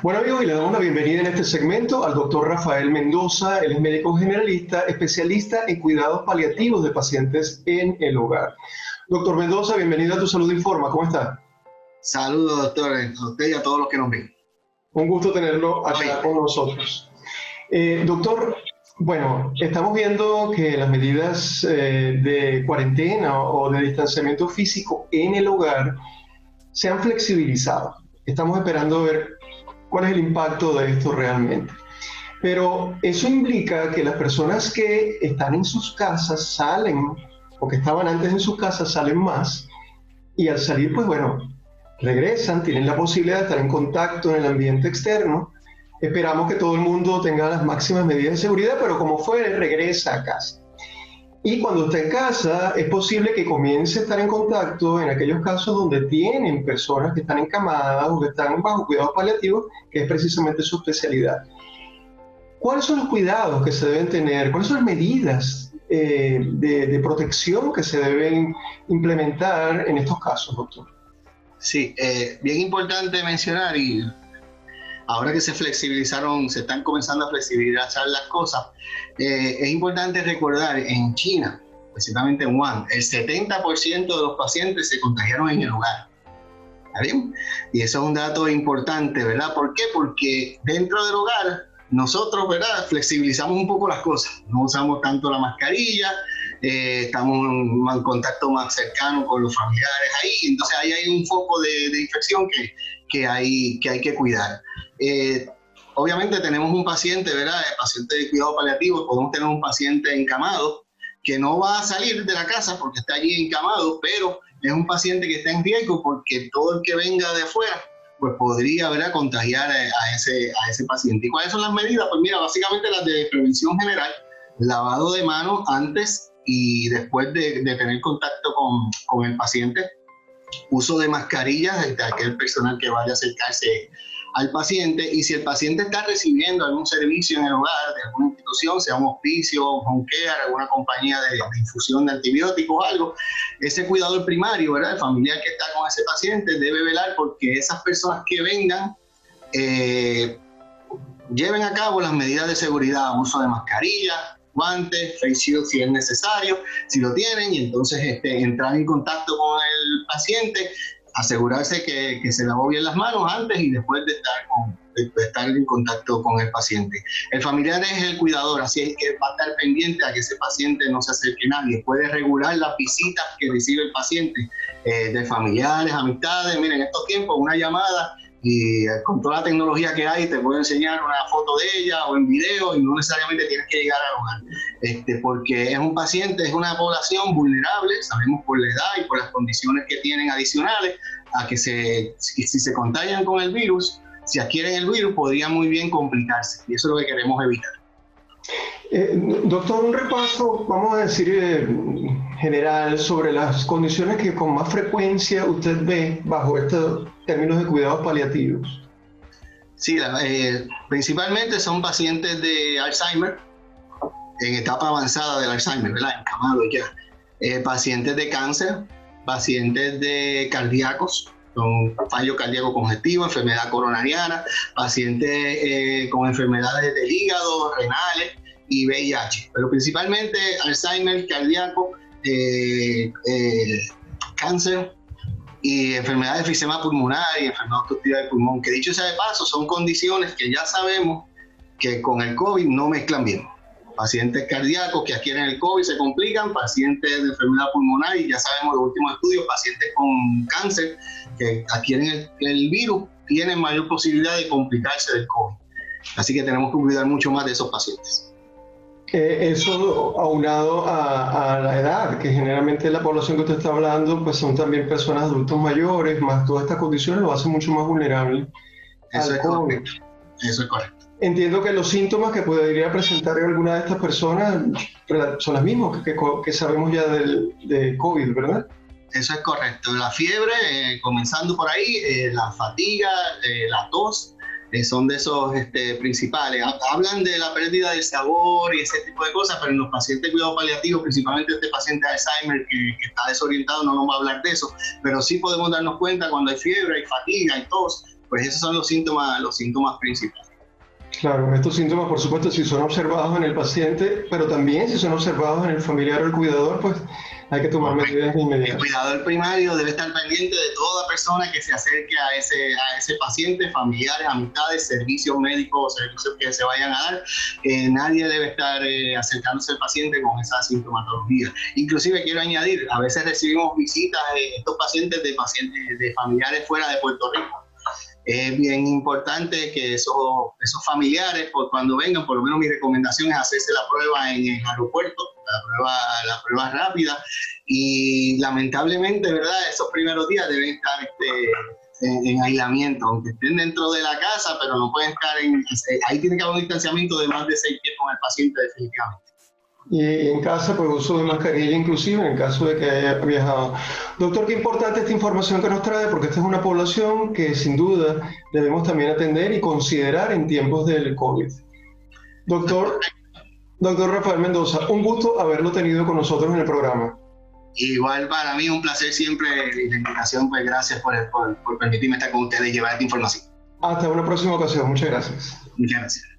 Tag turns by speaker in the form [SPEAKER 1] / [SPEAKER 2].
[SPEAKER 1] Bueno amigos, y le damos la bienvenida en este segmento al doctor Rafael Mendoza. Él es médico generalista, especialista en cuidados paliativos de pacientes en el hogar. Doctor Mendoza, bienvenido a Tu Salud Informa. ¿Cómo está?
[SPEAKER 2] Saludos, doctor, a usted y a todos los que nos ven.
[SPEAKER 1] Un gusto tenerlo acá con nosotros. Doctor, bueno, estamos viendo que las medidas de cuarentena o de distanciamiento físico en el hogar se han flexibilizado. Estamos esperando ver cuál es el impacto de esto realmente. Pero eso implica que las personas que están en sus casas salen, o que estaban antes en sus casas, salen más, y al salir, pues bueno, regresan, tienen la posibilidad de estar en contacto en el ambiente externo. Esperamos que todo el mundo tenga las máximas medidas de seguridad, pero como fuere, regresa a casa. Y cuando está en casa, es posible que comience a estar en contacto en aquellos casos donde tienen personas que están encamadas o que están bajo cuidados paliativos, que es precisamente su especialidad. ¿Cuáles son los cuidados que se deben tener? ¿Cuáles son las medidas de protección que se deben implementar en estos casos, doctor?
[SPEAKER 2] Sí, bien importante mencionar, y ahora que se están comenzando a flexibilizar las cosas, es importante recordar, en China, precisamente en Wuhan, el 70% de los pacientes se contagiaron en el hogar. ¿Está bien? Y eso es un dato importante, ¿verdad? ¿Por qué? Porque dentro del hogar nosotros, ¿verdad?, flexibilizamos un poco las cosas. No usamos tanto la mascarilla, estamos en contacto más cercano con los familiares ahí, entonces ahí hay un foco de infección que hay que cuidar. Obviamente tenemos un paciente, ¿verdad?, el paciente de cuidado paliativo, podemos tener un paciente encamado que no va a salir de la casa porque está allí encamado, pero es un paciente que está en riesgo porque todo el que venga de afuera pues podría, ¿verdad?, contagiar a ese paciente. ¿Y cuáles son las medidas? Pues mira, básicamente las de prevención general: lavado de manos antes y después de tener contacto con el paciente, uso de mascarillas de aquel personal que vaya a acercarse al paciente, y si el paciente está recibiendo algún servicio en el hogar de alguna institución, sea un hospicio, un home care, alguna compañía de infusión de antibióticos o algo, ese cuidador primario, ¿verdad?, el familiar que está con ese paciente, debe velar porque esas personas que vengan lleven a cabo las medidas de seguridad: uso de mascarilla, guantes, face shield si es necesario, si lo tienen, y entonces entrar en contacto con el paciente, asegurarse que se lavó bien las manos antes y después de estar en contacto con el paciente. El familiar es el cuidador, así es que va a estar pendiente a que ese paciente no se acerque a nadie. Puede regular las visitas que recibe el paciente de familiares, amistades. Miren, en estos tiempos una llamada, y con toda la tecnología que hay, te puedo enseñar una foto de ella o en video, y no necesariamente tienes que llegar al hogar, porque es un paciente, es una población vulnerable, sabemos por la edad y por las condiciones que tienen adicionales a que si se contagian con el virus, si adquieren el virus, podría muy bien complicarse, y eso es lo que queremos evitar.
[SPEAKER 1] Doctor, un repaso, vamos a decir, general sobre las condiciones que con más frecuencia usted ve bajo estos términos de cuidados paliativos.
[SPEAKER 2] Sí, principalmente son pacientes de Alzheimer, en etapa avanzada del Alzheimer, ¿verdad?, encamados ya. Pacientes de cáncer, pacientes de cardíacos, con fallo cardíaco congestivo, enfermedad coronariana, pacientes con enfermedades del hígado, renales y VIH, pero principalmente Alzheimer, cardíaco, cáncer y enfermedad de enfisema pulmonar y enfermedad obstructiva del pulmón, que dicho sea de paso, son condiciones que ya sabemos que con el COVID no mezclan bien. Pacientes cardíacos que adquieren el COVID se complican, pacientes de enfermedad pulmonar, y ya sabemos los últimos estudios, pacientes con cáncer que adquieren el virus tienen mayor posibilidad de complicarse del COVID. Así que tenemos que cuidar mucho más de esos pacientes.
[SPEAKER 1] Eso aunado a la edad, que generalmente la población que usted está hablando, pues son también personas adultos mayores, más todas estas condiciones lo hacen mucho más vulnerable al COVID.
[SPEAKER 2] Eso es correcto.
[SPEAKER 1] Entiendo que los síntomas que podría presentar alguna de estas personas son los mismos que sabemos ya de COVID, ¿verdad?
[SPEAKER 2] Eso es correcto. La fiebre, comenzando por ahí, la fatiga, la tos, son de esos principales. Hablan de la pérdida del sabor y ese tipo de cosas, pero en los pacientes de cuidado paliativo, principalmente este paciente de Alzheimer que está desorientado, no nos va a hablar de eso, pero sí podemos darnos cuenta cuando hay fiebre, hay fatiga, hay tos, pues esos son los síntomas principales.
[SPEAKER 1] Claro, estos síntomas, por supuesto, si son observados en el paciente, pero también si son observados en el familiar o el cuidador, pues hay que tomar medidas de inmediato.
[SPEAKER 2] El cuidador primario debe estar pendiente de toda persona que se acerque a ese paciente, familiares, amistades, servicios médicos, servicios que se vayan a dar. Nadie debe estar acercándose al paciente con esa sintomatología. Inclusive quiero añadir, a veces recibimos visitas de estos pacientes de familiares fuera de Puerto Rico. Es bien importante que esos familiares, cuando vengan, por lo menos mi recomendación es hacerse la prueba en el aeropuerto, la prueba rápida, y lamentablemente, ¿verdad?, esos primeros días deben estar en aislamiento, aunque estén dentro de la casa, pero no pueden estar ahí tiene que haber un distanciamiento de más de 6 pies con el paciente definitivamente.
[SPEAKER 1] Y en casa, pues uso de mascarilla inclusive en el caso de que haya viajado. Doctor, qué importante esta información que nos trae, porque esta es una población que sin duda debemos también atender y considerar en tiempos del COVID. Doctor Rafael Mendoza, un gusto haberlo tenido con nosotros en el programa.
[SPEAKER 2] Igual para mí, un placer siempre, la invitación, pues gracias por permitirme estar con ustedes y llevar esta información.
[SPEAKER 1] Hasta una próxima ocasión, muchas gracias.
[SPEAKER 2] Muchas gracias.